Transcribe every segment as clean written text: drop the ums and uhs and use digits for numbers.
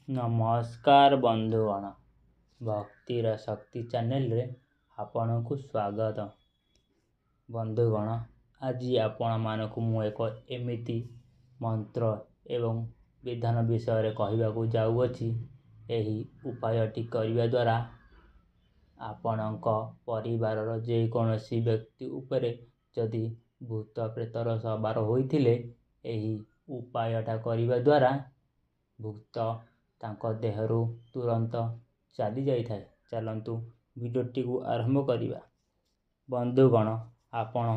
ନମସ୍କାର ବନ୍ଧୁଗଣ, ଭକ୍ତିର ଶକ୍ତି ଚ୍ୟାନେଲରେ ଆପଣଙ୍କୁ ସ୍ୱାଗତ। ବନ୍ଧୁଗଣ, ଆଜି ଆପଣମାନଙ୍କୁ ମୁଁ ଏକ ଏମିତି ମନ୍ତ୍ର ଏବଂ ବିଧାନ ବିଷୟରେ କହିବାକୁ ଯାଉଅଛି। ଏହି ଉପାୟଟି କରିବା ଦ୍ୱାରା ଆପଣଙ୍କ ପରିବାରର ଯେକୌଣସି ବ୍ୟକ୍ତି ଉପରେ ଯଦି ଭୂତ ପ୍ରେତର ସବାର ହୋଇଥିଲେ, ଏହି ଉପାୟଟା କରିବା ଦ୍ୱାରା ଭୂତ ତାଙ୍କ ଦେହରୁ ତୁରନ୍ତ ଚାଲି ଯାଇଥାଏ। ଚାଲନ୍ତୁ ଭିଡ଼ିଓଟିକୁ ଆରମ୍ଭ କରିବା। ବନ୍ଧୁଗଣ, ଆପଣ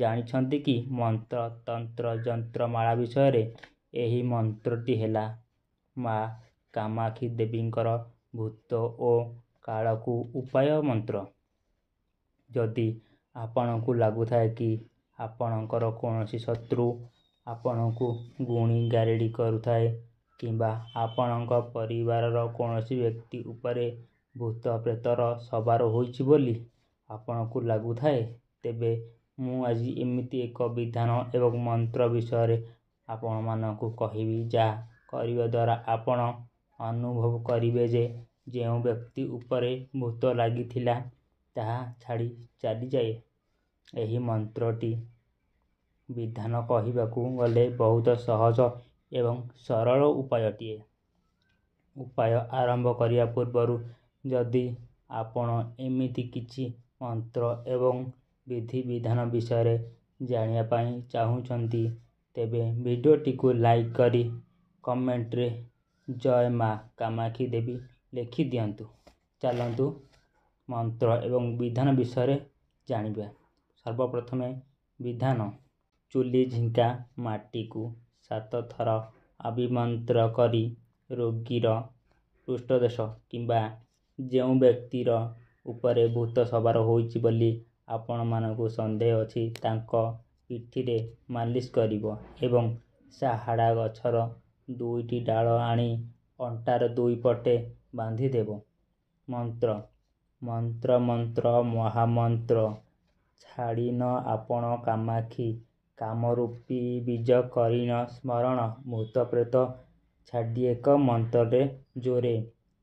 ଜାଣିଛନ୍ତି କି ମନ୍ତ୍ର, ତନ୍ତ୍ର, ଯନ୍ତ୍ରମାଳା ବିଷୟରେ? ଏହି ମନ୍ତ୍ରଟି ହେଲା ମା କାମାକ୍ଷୀ ଦେବୀଙ୍କର ଭୂତ ଓ କାଳକୁ ଉପାୟ ମନ୍ତ୍ର। ଯଦି ଆପଣଙ୍କୁ ଲାଗୁଥାଏ କି ଆପଣଙ୍କର କୌଣସି ଶତ୍ରୁ ଆପଣଙ୍କୁ ଗୁଣି ଗାରେଡ଼ି କରୁଥାଏ କିମ୍ବା ଆପଣଙ୍କ ପରିବାରର କୌଣସି ବ୍ୟକ୍ତି ଉପରେ ଭୂତ ପ୍ରେତର ସବାର ହୋଇଛି ବୋଲି ଆପଣଙ୍କୁ ଲାଗୁଥାଏ, ତେବେ ମୁଁ ଆଜି ଏମିତି ଏକ ବିଧାନ ଏବଂ ମନ୍ତ୍ର ବିଷୟରେ ଆପଣମାନଙ୍କୁ କହିବି, ଯାହା କରିବା ଦ୍ୱାରା ଆପଣ ଅନୁଭବ କରିବେ ଯେ ଯେଉଁ ବ୍ୟକ୍ତି ଉପରେ ଭୂତ ଲାଗିଥିଲା ତାହା ଛାଡ଼ି ଚାଲିଯାଏ। ଏହି ମନ୍ତ୍ରଟି ବିଧାନ କହିବାକୁ ଗଲେ ବହୁତ ସହଜ ଏବଂ ସରଳ ଉପାୟଟିଏ। ଉପାୟ ଆରମ୍ଭ କରିବା ପୂର୍ବରୁ ଯଦି ଆପଣ ଏମିତି କିଛି ମନ୍ତ୍ର ଏବଂ ବିଧିବିଧାନ ବିଷୟରେ ଜାଣିବା ପାଇଁ ଚାହୁଁଛନ୍ତି, ତେବେ ଭିଡ଼ିଓଟିକୁ ଲାଇକ୍ କରି କମେଣ୍ଟରେ ଜୟ ମା କାମାକ୍ଷୀ ଦେବୀ ଲେଖି ଦିଅନ୍ତୁ। ଚାଲନ୍ତୁ ମନ୍ତ୍ର ଏବଂ ବିଧାନ ବିଷୟରେ ଜାଣିବା। ସର୍ବପ୍ରଥମେ ବିଧାନ। ଚୁଲି ଝିଙ୍କା ମାଟିକୁ 7 ଥର ଅଭିମନ୍ତ୍ର କରି ରୋଗୀର ପୃଷ୍ଠଦେଶ କିମ୍ବା ଯେଉଁ ବ୍ୟକ୍ତିର ଉପରେ ଭୂତ ସବାର ହୋଇଛି ବୋଲି ଆପଣମାନଙ୍କୁ ସନ୍ଦେହ ଅଛି ତାଙ୍କ ପିଠିରେ ମାଲିସ କରିବ ଏବଂ ଶାହାଡ଼ା ଗଛର 2ଟି ଡାଳ ଆଣି ଅଣ୍ଟାର 2 ପଟେ ବାନ୍ଧିଦେବ। ମନ୍ତ୍ର। ମନ୍ତ୍ର ମନ୍ତ୍ର ମହାମନ୍ତ୍ର ଛାଡ଼ିନ ଆପଣ କାମାକ୍ଷୀ କାମରୂପୀ ବୀଜ କରିନ ସ୍ମରଣ ଭୂତ ପ୍ରେତ ଛାଡ଼ି ଏକ ମନ୍ତ୍ରରେ ଜୋରେ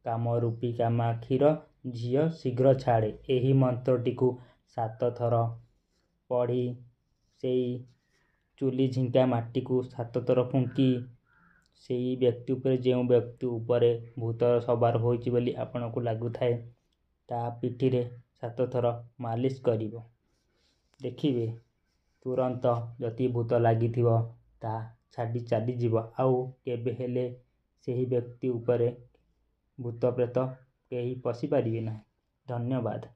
କାମରୂପୀ କାମାକ୍ଷୀର ଝିଅ ଶୀଘ୍ର ଛାଡ଼େ। ଏହି ମନ୍ତ୍ରଟିକୁ 7 ଥର ପଢ଼ି ସେହି ଚୁଲି ଝିଙ୍କା ମାଟିକୁ 7 ଥର ଫୁଙ୍କି ସେହି ବ୍ୟକ୍ତି ଉପରେ ଯେଉଁ ବ୍ୟକ୍ତି ଉପରେ ଭୂତ ସବାର ହୋଇଛି ବୋଲି ଆପଣଙ୍କୁ ଲାଗୁଥାଏ ତା ପିଠିରେ 7 ଥର ମାଲିସ କରିବ। ଦେଖିବେ ତୁରନ୍ତ ଯଦି ଭୂତ ଲାଗିଥିବ ତାହା ଛାଡ଼ି ଚାଲିଯିବ। ଆଉ କେବେ ହେଲେ ସେହି ବ୍ୟକ୍ତି ଉପରେ ଭୂତ ପ୍ରେତ କେହି ପଶିପାରିବେ ନାହିଁ। ଧନ୍ୟବାଦ।